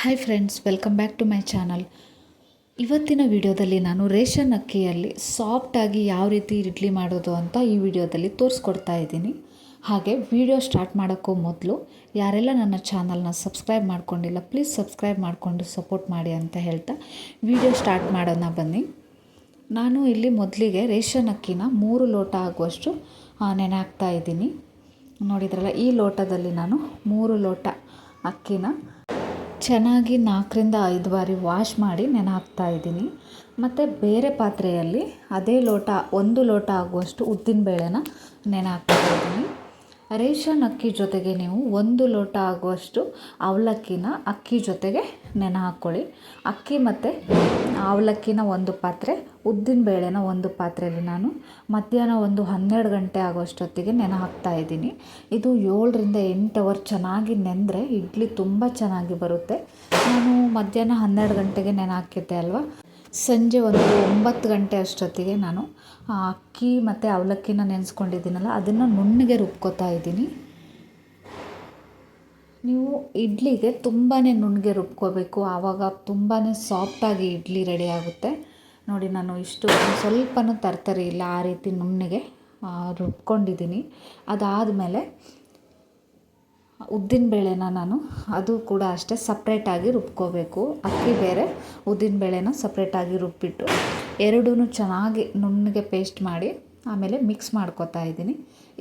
Hi friends, welcome back to my channel. ಇವತ್ತಿನ ವಿಡಿಯೋದಲ್ಲಿ ನಾನು ರೇಷನ್ ಅಕ್ಕಿಯಲ್ಲಿ ಸಾಫ್ಟಾಗಿ ಯಾವ ರೀತಿ ಇಡ್ಲಿ ಮಾಡೋದು ಅಂತ ಈ ವಿಡಿಯೋದಲ್ಲಿ ತೋರಿಸ್ಕೊಡ್ತಾ ಇದ್ದೀನಿ. ಹಾಗೆ ವಿಡಿಯೋ ಸ್ಟಾರ್ಟ್ ಮಾಡೋಕ್ಕೂ ಮೊದಲು ಯಾರೆಲ್ಲ ನನ್ನ ಚಾನಲ್ನ ಸಬ್ಸ್ಕ್ರೈಬ್ ಮಾಡ್ಕೊಂಡಿಲ್ಲ, ಪ್ಲೀಸ್ ಸಬ್ಸ್ಕ್ರೈಬ್ ಮಾಡಿಕೊಂಡು ಸಪೋರ್ಟ್ ಮಾಡಿ ಅಂತ ಹೇಳ್ತಾ ವಿಡಿಯೋ ಸ್ಟಾರ್ಟ್ ಮಾಡೋಣ ಬನ್ನಿ. ನಾನು ಇಲ್ಲಿ ಮೊದಲಿಗೆ ರೇಷನ್ ಅಕ್ಕಿನ 3 ಲೋಟ ಆಗುವಷ್ಟು ನೆನೆ ಹಾಕ್ತಾ ಇದ್ದೀನಿ. ನೋಡಿದ್ರಲ್ಲ, ಈ ಲೋಟದಲ್ಲಿ ನಾನು 3 ಲೋಟ ಅಕ್ಕಿನ ಚೆನ್ನಾಗಿ 4ರಿಂದ 5 ಬಾರಿ ವಾಶ್ ಮಾಡಿ ನೆನೆ ಹಾಕ್ತಾ ಇದ್ದೀನಿ. ಮತ್ತು ಬೇರೆ ಪಾತ್ರೆಯಲ್ಲಿ ಅದೇ ಲೋಟ 1 ಲೋಟ ಆಗುವಷ್ಟು ಉದ್ದಿನಬೇಳೆನ ನೆನೆ ಹಾಕ್ತಾ ಇದ್ದೀನಿ. ರೇಷನ್ ಅಕ್ಕಿ ಜೊತೆಗೆ ನೀವು 1 ಲೋಟ ಆಗುವಷ್ಟು ಅವಲಕ್ಕಿನ ಅಕ್ಕಿ ಜೊತೆಗೆ ನೆನೆ ಹಾಕ್ಕೊಳ್ಳಿ. ಅಕ್ಕಿ ಮತ್ತು ಅವಲಕ್ಕಿನ 1 ಪಾತ್ರೆ, ಉದ್ದಿನಬೇಳೆನ 1 ಪಾತ್ರೆಯಲ್ಲಿ ನಾನು ಮಧ್ಯಾಹ್ನ ಒಂದು 12 ಗಂಟೆ ಆಗೋಷ್ಟೊತ್ತಿಗೆ ನೆನೆ ಹಾಕ್ತಾ ಇದ್ದೀನಿ. ಇದು 7ರಿಂದ 8 ಅವರ್ ಚೆನ್ನಾಗಿ ನೆಂದರೆ ಇಡ್ಲಿ ತುಂಬ ಚೆನ್ನಾಗಿ ಬರುತ್ತೆ. ನಾನು ಮಧ್ಯಾಹ್ನ 12 ಗಂಟೆಗೆ ನೆನೆ ಹಾಕಿದ್ದೆ ಅಲ್ವಾ, ಸಂಜೆ ಒಂದು 9 ಗಂಟೆ ಅಷ್ಟೊತ್ತಿಗೆ ನಾನು ಅಕ್ಕಿ ಮತ್ತು ಅವಲಕ್ಕಿನ ನೆನೆಸ್ಕೊಂಡಿದ್ದೀನಲ್ಲ, ಅದನ್ನು ನುಣ್ಣಗೆ ರುಬ್ಕೋತಾ ಇದ್ದೀನಿ. ನೀವು ಇಡ್ಲಿಗೆ ತುಂಬಾ ನುಣ್ಣಗೆ ರುಬ್ಕೋಬೇಕು, ಆವಾಗ ತುಂಬಾ ಸಾಫ್ಟಾಗಿ ಇಡ್ಲಿ ರೆಡಿ ಆಗುತ್ತೆ. ನೋಡಿ, ನಾನು ಇಷ್ಟು ಸ್ವಲ್ಪನೂ ತರ್ತರಿ ಇಲ್ಲ, ಆ ರೀತಿ ನುಣ್ಣಗೆ ರುಬ್ಕೊಂಡಿದ್ದೀನಿ. ಅದಾದಮೇಲೆ ಉದ್ದಿನಬೇಳೆನ ನಾನು ಅದು ಕೂಡ ಅಷ್ಟೇ ಸಪ್ರೇಟಾಗಿ ರುಬ್ಕೋಬೇಕು. ಅಕ್ಕಿ ಬೇರೆ, ಉದ್ದಿನಬೇಳೆನ ಸಪ್ರೇಟಾಗಿ ರುಬ್ಬಿಟ್ಟು ಎರಡೂ ಚೆನ್ನಾಗಿ ನುಣ್ಣಗೆ ಪೇಸ್ಟ್ ಮಾಡಿ ಆಮೇಲೆ ಮಿಕ್ಸ್ ಮಾಡ್ಕೊತಾ ಇದ್ದೀನಿ.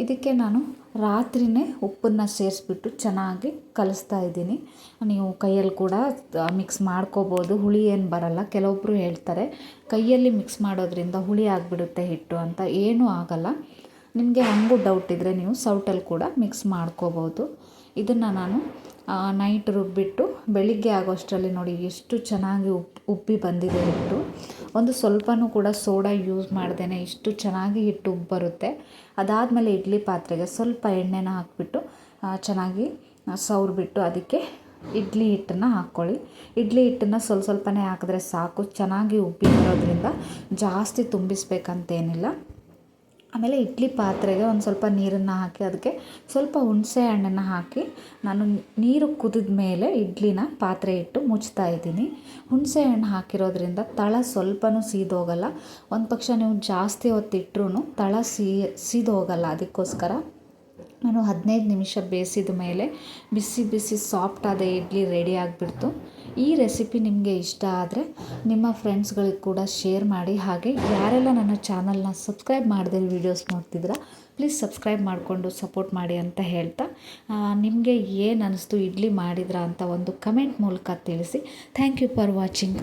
ಇದಕ್ಕೆ ನಾನು ರಾತ್ರಿಯೇ ಉಪ್ಪನ್ನು ಸೇರಿಸ್ಬಿಟ್ಟು ಚೆನ್ನಾಗಿ ಕಲಿಸ್ತಾ ಇದ್ದೀನಿ. ನೀವು ಕೈಯಲ್ಲಿ ಕೂಡ ಮಿಕ್ಸ್ ಮಾಡ್ಕೋಬೋದು, ಹುಳಿ ಏನು ಬರಲ್ಲ. ಕೆಲವೊಬ್ಬರು ಹೇಳ್ತಾರೆ ಕೈಯಲ್ಲಿ ಮಿಕ್ಸ್ ಮಾಡೋದ್ರಿಂದ ಹುಳಿ ಆಗಿಬಿಡುತ್ತೆ ಹಿಟ್ಟು ಅಂತ. ಏನೂ ಆಗಲ್ಲ. ನಿಮಗೆ ಹಂಗೂ ಡೌಟ್ ಇದ್ದರೆ ನೀವು ಸೌಟಲ್ಲಿ ಕೂಡ ಮಿಕ್ಸ್ ಮಾಡ್ಕೋಬೋದು. ಇದನ್ನು ನಾನು ನೈಟ್ ರುಬ್ಬಿಟ್ಟು ಬೆಳಿಗ್ಗೆ ಆಗೋಷ್ಟರಲ್ಲಿ ನೋಡಿ ಎಷ್ಟು ಚೆನ್ನಾಗಿ ಉಬ್ಬಿ ಬಂದಿದೆ ಹಿಟ್ಟು. ಒಂದು ಸ್ವಲ್ಪನೂ ಕೂಡ ಸೋಡಾ ಯೂಸ್ ಮಾಡ್ದೇ ಇಷ್ಟು ಚೆನ್ನಾಗಿ ಹಿಟ್ಟು ಉಬ್ಬಿ ಬರುತ್ತೆ. ಅದಾದಮೇಲೆ ಇಡ್ಲಿ ಪಾತ್ರೆಗೆ ಸ್ವಲ್ಪ ಎಣ್ಣೆನ ಹಾಕ್ಬಿಟ್ಟು ಚೆನ್ನಾಗಿ ಸವರ್ಬಿಟ್ಟು ಅದಕ್ಕೆ ಇಡ್ಲಿ ಹಿಟ್ಟನ್ನು ಹಾಕ್ಕೊಳ್ಳಿ. ಇಡ್ಲಿ ಹಿಟ್ಟನ್ನು ಸ್ವಲ್ಪನೇ ಹಾಕಿದ್ರೆ ಸಾಕು, ಚೆನ್ನಾಗಿ ಉಬ್ಬಿ ಬರೋದ್ರಿಂದ ಜಾಸ್ತಿ ತುಂಬಿಸ್ಬೇಕಂತೇನಿಲ್ಲ. ಆಮೇಲೆ ಇಡ್ಲಿ ಪಾತ್ರೆಗೆ ಒಂದು ಸ್ವಲ್ಪ ನೀರನ್ನು ಹಾಕಿ ಅದಕ್ಕೆ ಸ್ವಲ್ಪ ಹುಣಸೆ ಹಣ್ಣನ್ನು ಹಾಕಿ ನಾನು ನೀರು ಕುದಿದ ಮೇಲೆ ಇಡ್ಲಿನ ಪಾತ್ರೆ ಇಟ್ಟು ಮುಚ್ತಾ ಇದ್ದೀನಿ. ಹುಣಸೆ ಹಣ್ಣು ಹಾಕಿರೋದ್ರಿಂದ ತಳ ಸ್ವಲ್ಪನೂ ಸೀದೋಗಲ್ಲ. ಒಂದು ಪಕ್ಷ ನೀವು ಜಾಸ್ತಿ ಹೊತ್ತಿಟ್ರೂ ತಳ ಸೀದೋಗಲ್ಲ. ಅದಕ್ಕೋಸ್ಕರ ನಾನು 15 ನಿಮಿಷ ಬೇಯಿಸಿದ ಮೇಲೆ ಬಿಸಿ ಬಿಸಿ ಸಾಫ್ಟಾದ ಇಡ್ಲಿ ರೆಡಿ ಆಗಿಬಿಡ್ತು. ಈ ರೆಸಿಪಿ ನಿಮಗೆ ಇಷ್ಟ ಆದರೆ ನಿಮ್ಮ ಫ್ರೆಂಡ್ಸ್ಗಳಿಗೆ ಕೂಡ ಶೇರ್ ಮಾಡಿ. ಹಾಗೆ ಯಾರೆಲ್ಲ ನನ್ನ ಚಾನಲ್ನ ಸಬ್ಸ್ಕ್ರೈಬ್ ಮಾಡದೆ ವೀಡಿಯೋಸ್ ನೋಡ್ತಿದ್ದೀರಾ, ಪ್ಲೀಸ್ ಸಬ್ಸ್ಕ್ರೈಬ್ ಮಾಡಿಕೊಂಡು ಸಪೋರ್ಟ್ ಮಾಡಿ ಅಂತ ಹೇಳ್ತಾ, ನಿಮಗೆ ಏನು ಅನ್ನಿಸ್ತು ಇಡ್ಲಿ ಮಾಡಿದ್ರಾ ಅಂತ ಒಂದು ಕಮೆಂಟ್ ಮೂಲಕ ತಿಳಿಸಿ. Thank you for watching.